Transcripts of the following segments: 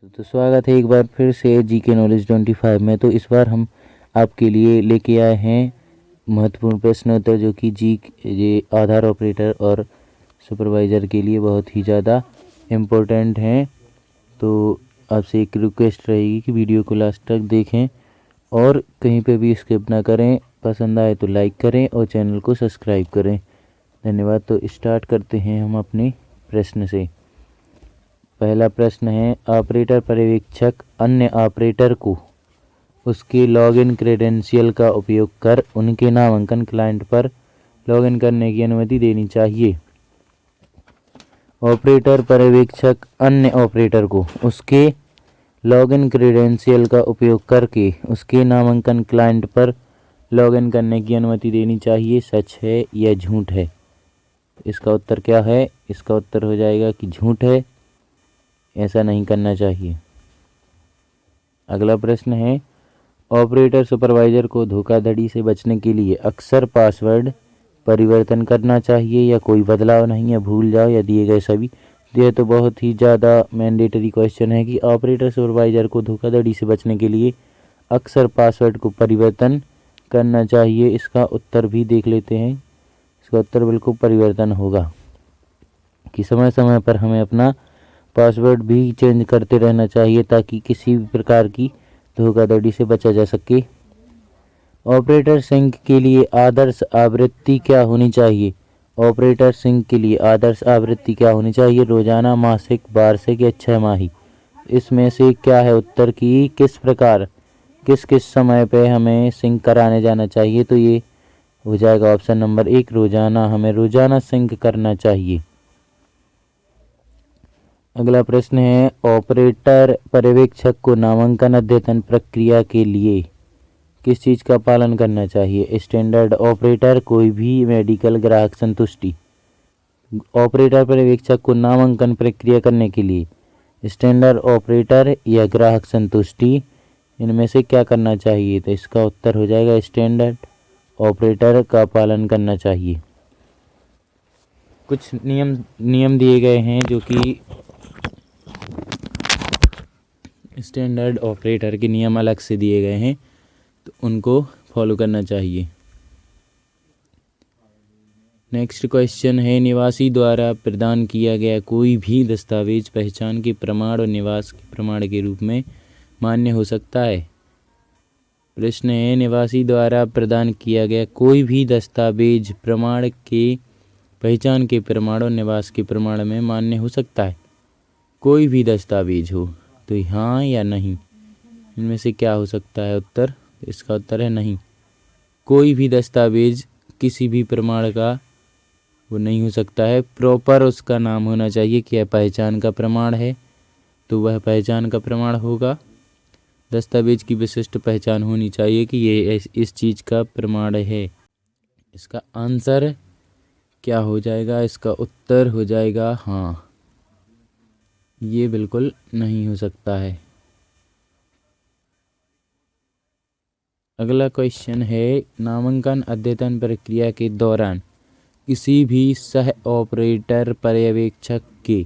तो स्वागत है एक बार फिर से जीके नॉलेज 25 में। तो इस बार हम आपके लिए लेके आए हैं महत्वपूर्ण प्रश्नोत्तर जो कि ये आधार ऑपरेटर और सुपरवाइज़र के लिए बहुत ही ज़्यादा इम्पोर्टेंट हैं। तो आपसे एक रिक्वेस्ट रहेगी कि वीडियो को लास्ट तक देखें और कहीं पे भी स्किप ना करें। पसंद आए तो लाइक करें और चैनल को सब्सक्राइब करें। धन्यवाद। तो स्टार्ट करते हैं हम अपने प्रश्न से। पहला प्रश्न है, ऑपरेटर पर्यवेक्षक अन्य ऑपरेटर को उसके लॉगिन क्रेडेंशियल का उपयोग कर उनके नामांकन क्लाइंट पर लॉगिन करने की अनुमति देनी चाहिए। ऑपरेटर पर्यवेक्षक अन्य ऑपरेटर को उसके लॉगिन क्रेडेंशियल का उपयोग करके उसके नामांकन क्लाइंट पर लॉगिन करने की अनुमति देनी चाहिए। सच है या झूठ है? इसका उत्तर क्या है? इसका उत्तर हो जाएगा कि झूठ है, ऐसा नहीं करना चाहिए। अगला प्रश्न है, ऑपरेटर सुपरवाइजर को धोखाधड़ी से बचने के लिए अक्सर पासवर्ड परिवर्तन करना चाहिए या कोई बदलाव नहीं है, भूल जाओ या दिए गए सभी। यह तो बहुत ही ज़्यादा मैंडेटरी क्वेश्चन है कि ऑपरेटर सुपरवाइजर को धोखाधड़ी से बचने के लिए अक्सर पासवर्ड को परिवर्तन करना चाहिए। इसका उत्तर भी देख लेते हैं। इसका उत्तर बिल्कुल परिवर्तन होगा कि समय समय पर हमें अपना पासवर्ड भी चेंज करते रहना चाहिए ताकि किसी भी प्रकार की धोखाधड़ी से बचा जा सके। ऑपरेटर सिंक के लिए आदर्श आवृत्ति क्या होनी चाहिए? ऑपरेटर सिंक के लिए आदर्श आवृत्ति क्या होनी चाहिए? रोजाना, मासिक, वार्षिक या 6 माही? इसमें से क्या है उत्तर की किस प्रकार किस किस समय पे हमें सिंक कराने जाना चाहिए? तो ये हो जाएगा ऑप्शन नंबर 1 रोजाना। हमें रोजाना सिंक करना चाहिए। अगला प्रश्न है, ऑपरेटर पर्यवेक्षक को नामांकन अद्यतन प्रक्रिया के लिए किस चीज़ का पालन करना चाहिए? स्टैंडर्ड ऑपरेटर, कोई भी, मेडिकल, ग्राहक संतुष्टि। ऑपरेटर पर्यवेक्षक को नामांकन प्रक्रिया करने के लिए स्टैंडर्ड ऑपरेटर या ग्राहक संतुष्टि, इनमें से क्या करना चाहिए? तो इसका उत्तर हो जाएगा स्टैंडर्ड ऑपरेटर का पालन करना चाहिए। कुछ नियम दिए गए हैं जो कि स्टैंडर्ड ऑपरेटर के नियम अलग से दिए गए हैं, तो उनको फॉलो करना चाहिए। नेक्स्ट क्वेश्चन है, निवासी द्वारा प्रदान किया गया कोई भी दस्तावेज पहचान के प्रमाण और निवास के प्रमाण के रूप में मान्य हो सकता है? प्रश्न है, निवासी द्वारा प्रदान किया गया कोई भी दस्तावेज प्रमाण के पहचान के प्रमाण और निवास के प्रमाण में मान्य हो सकता है? कोई भी दस्तावेज हो तो हाँ या नहीं, इनमें से क्या हो सकता है उत्तर? इसका उत्तर है नहीं। कोई भी दस्तावेज किसी भी प्रमाण का वो नहीं हो सकता है। प्रॉपर उसका नाम होना चाहिए कि यह पहचान का प्रमाण है, तो वह पहचान का प्रमाण होगा। दस्तावेज की विशिष्ट पहचान होनी चाहिए कि ये इस चीज़ का प्रमाण है। इसका आंसर क्या हो जाएगा? इसका उत्तर हो जाएगा हाँ, ये बिल्कुल नहीं हो सकता है। अगला क्वेश्चन है, नामांकन अद्यतन प्रक्रिया के दौरान किसी भी सह ऑपरेटर पर्यवेक्षक के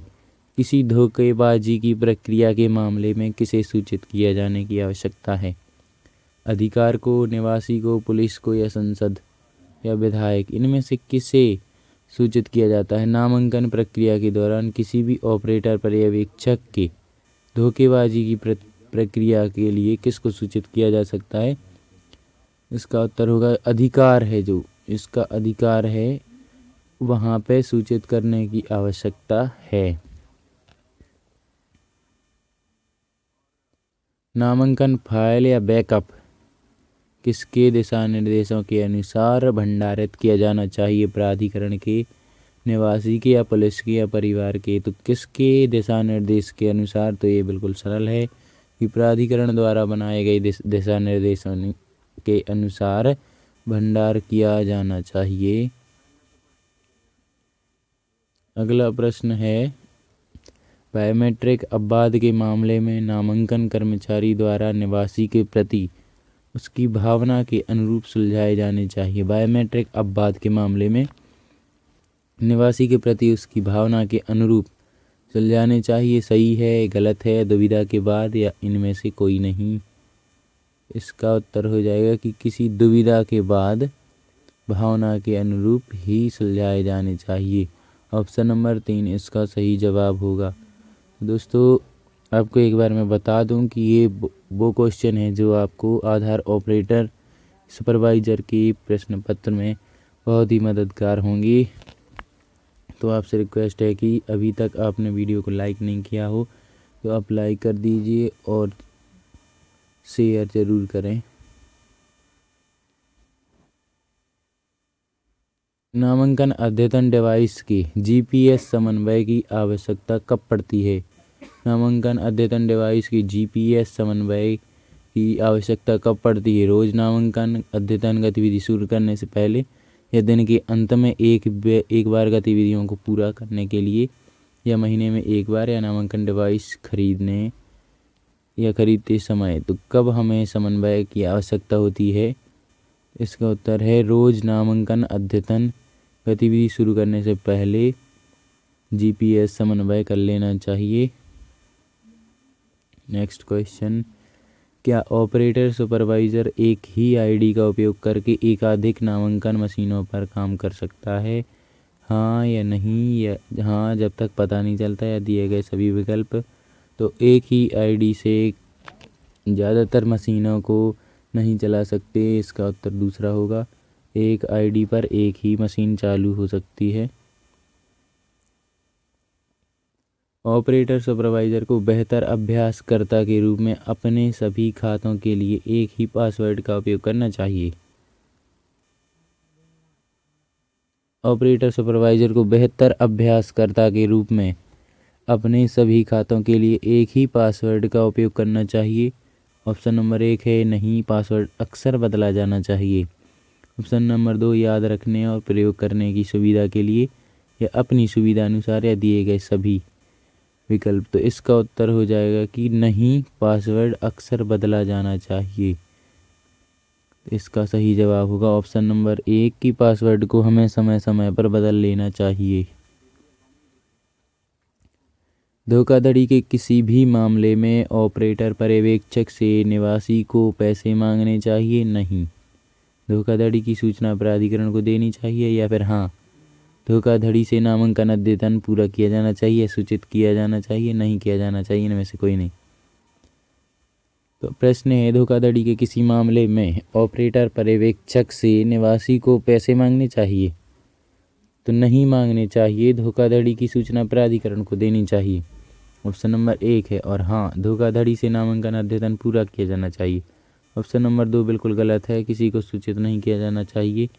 किसी धोखेबाजी की प्रक्रिया के मामले में किसे सूचित किया जाने की आवश्यकता है? अधिकार को, निवासी को, पुलिस को या संसद या विधायक? इनमें से किसे सूचित किया जाता है? नामांकन प्रक्रिया के दौरान किसी भी ऑपरेटर पर्यवेक्षक के धोखेबाजी की प्रक्रिया के लिए किसको सूचित किया जा सकता है? इसका उत्तर होगा अधिकार है, जो इसका अधिकार है वहाँ पे सूचित करने की आवश्यकता है। नामांकन फाइल या बैकअप किसके दिशा निर्देशों के अनुसार भंडारित किया जाना चाहिए? प्राधिकरण के, निवासी के या पुलिस के या परिवार के? तो किसके दिशा निर्देश के अनुसार? तो ये बिल्कुल सरल है कि प्राधिकरण द्वारा बनाए गए दिशा निर्देशों के अनुसार भंडार किया जाना चाहिए। अगला प्रश्न है, बायोमेट्रिक अपवाद के मामले में नामांकन कर्मचारी द्वारा निवासी के प्रति उसकी भावना के अनुरूप सुलझाए जाने चाहिए। बायोमेट्रिक अपवाद के मामले में निवासी के प्रति उसकी भावना के अनुरूप सुलझाने चाहिए, सही है, गलत है, दुविधा के बाद या इनमें से कोई नहीं। इसका उत्तर हो जाएगा कि किसी दुविधा के बाद भावना के अनुरूप ही सुलझाए जाने चाहिए। ऑप्शन नंबर 3 इसका सही जवाब होगा। दोस्तों आपको एक बार मैं बता दूं कि ये वो क्वेश्चन है जो आपको आधार ऑपरेटर सुपरवाइज़र के प्रश्न पत्र में बहुत ही मददगार होंगी। तो आपसे रिक्वेस्ट है कि अभी तक आपने वीडियो को लाइक नहीं किया हो तो आप लाइक कर दीजिए और शेयर ज़रूर करें। नामांकन अद्यतन डिवाइस की जीपीएस समन्वय की आवश्यकता कब पड़ती है? नामांकन अद्यतन डिवाइस की जीपीएस समन्वय की आवश्यकता कब पड़ती है? रोज नामांकन अद्यतन गतिविधि शुरू करने से पहले या दिन के अंत में एक बार गतिविधियों को पूरा करने के लिए, या महीने में एक बार, या नामांकन डिवाइस खरीदने या खरीदते समय। तो कब हमें समन्वय की आवश्यकता होती है? इसका उत्तर है रोज नामांकन अद्यतन गतिविधि शुरू करने से पहले जीपीएस समन्वय कर लेना चाहिए। नेक्स्ट क्वेश्चन, क्या ऑपरेटर सुपरवाइज़र एक ही आईडी का उपयोग करके एकाधिक नामांकन मशीनों पर काम कर सकता है? हाँ या नहीं, या हाँ जब तक पता नहीं चलता या दिए गए सभी विकल्प। तो एक ही आईडी से ज़्यादातर मशीनों को नहीं चला सकते, इसका उत्तर दूसरा होगा। एक आईडी पर एक ही मशीन चालू हो सकती है। ऑपरेटर सुपरवाइज़र को बेहतर अभ्यासकर्ता के रूप में अपने सभी खातों के लिए एक ही पासवर्ड का उपयोग करना चाहिए। ऑपरेटर सुपरवाइज़र को बेहतर अभ्यासकर्ता के रूप में अपने सभी खातों के लिए एक ही पासवर्ड का उपयोग करना चाहिए। ऑप्शन नंबर 1 है नहीं, पासवर्ड अक्सर बदला जाना चाहिए। ऑप्शन नंबर 2 याद रखने और प्रयोग करने की सुविधा के लिए या अपनी सुविधा अनुसार, या दिए गए सभी विकल्प। तो इसका उत्तर हो जाएगा कि नहीं, पासवर्ड अक्सर बदला जाना चाहिए। इसका सही जवाब होगा ऑप्शन नंबर 1 की पासवर्ड को हमें समय समय पर बदल लेना चाहिए। धोखाधड़ी के किसी भी मामले में ऑपरेटर पर्यवेक्षक से निवासी को पैसे मांगने चाहिए? नहीं। धोखाधड़ी की सूचना प्राधिकरण को देनी चाहिए, या फिर हाँ। धोखाधड़ी से नामांकन अद्यतन पूरा किया जाना चाहिए, सूचित किया जाना चाहिए, नहीं किया जाना चाहिए, इनमें से कोई नहीं। तो प्रश्न है, धोखाधड़ी के किसी मामले में ऑपरेटर पर्यवेक्षक से निवासी को पैसे मांगने चाहिए? तो नहीं मांगने चाहिए, धोखाधड़ी की सूचना प्राधिकरण को देनी चाहिए। ऑप्शन नंबर 1 है, और हाँ, धोखाधड़ी से नामांकन अद्यतन पूरा किया जाना चाहिए। ऑप्शन नंबर 2 बिल्कुल गलत है, किसी को सूचित नहीं किया जाना चाहिए,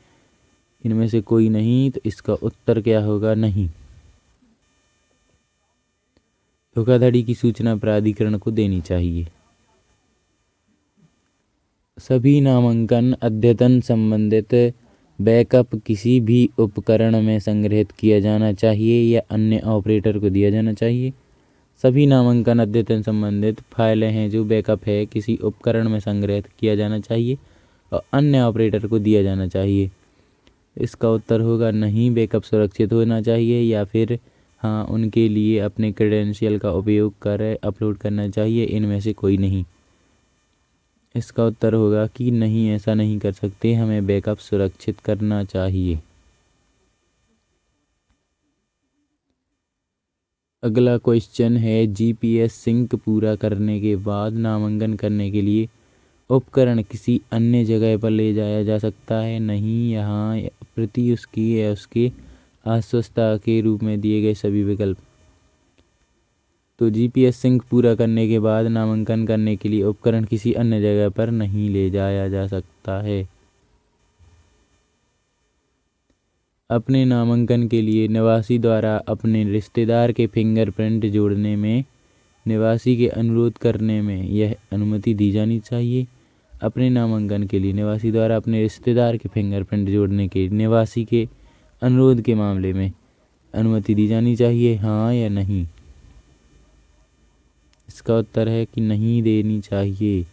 इनमें से कोई नहीं। तो इसका उत्तर क्या होगा? नहीं, धोखाधड़ी की सूचना प्राधिकरण को देनी चाहिए। सभी नामांकन अद्यतन संबंधित बैकअप किसी भी उपकरण में संग्रहित किया जाना चाहिए या अन्य ऑपरेटर को दिया जाना चाहिए? सभी नामांकन अद्यतन संबंधित फाइलें हैं जो बैकअप है किसी उपकरण में संग्रहित किया जाना चाहिए और अन्य ऑपरेटर को दिया जाना चाहिए। इसका उत्तर होगा नहीं, बैकअप सुरक्षित होना चाहिए, या फिर हाँ, उनके लिए अपने क्रेडेंशियल का उपयोग कर अपलोड करना चाहिए, इनमें से कोई नहीं। इसका उत्तर होगा कि नहीं, ऐसा नहीं कर सकते, हमें बैकअप सुरक्षित करना चाहिए। अगला क्वेश्चन है, जीपीएस सिंक पूरा करने के बाद नामांकन करने के लिए उपकरण किसी अन्य जगह पर ले जाया जा सकता है? नहीं, यहाँ प्रति उसकी या उसके आश्वस्ता के रूप में दिए गए सभी विकल्प। तो जीपीएस सिंक पूरा करने के बाद नामांकन करने के लिए उपकरण किसी अन्य जगह पर नहीं ले जाया जा सकता है। अपने नामांकन के लिए निवासी द्वारा अपने रिश्तेदार के फिंगरप्रिंट जोड़ने में निवासी के अनुरोध करने में यह अनुमति दी जानी चाहिए। अपने नामांकन के लिए निवासी द्वारा अपने रिश्तेदार के फिंगरप्रिंट जोड़ने के निवासी के अनुरोध के मामले में अनुमति दी जानी चाहिए, हाँ या नहीं? इसका उत्तर है कि नहीं देनी चाहिए।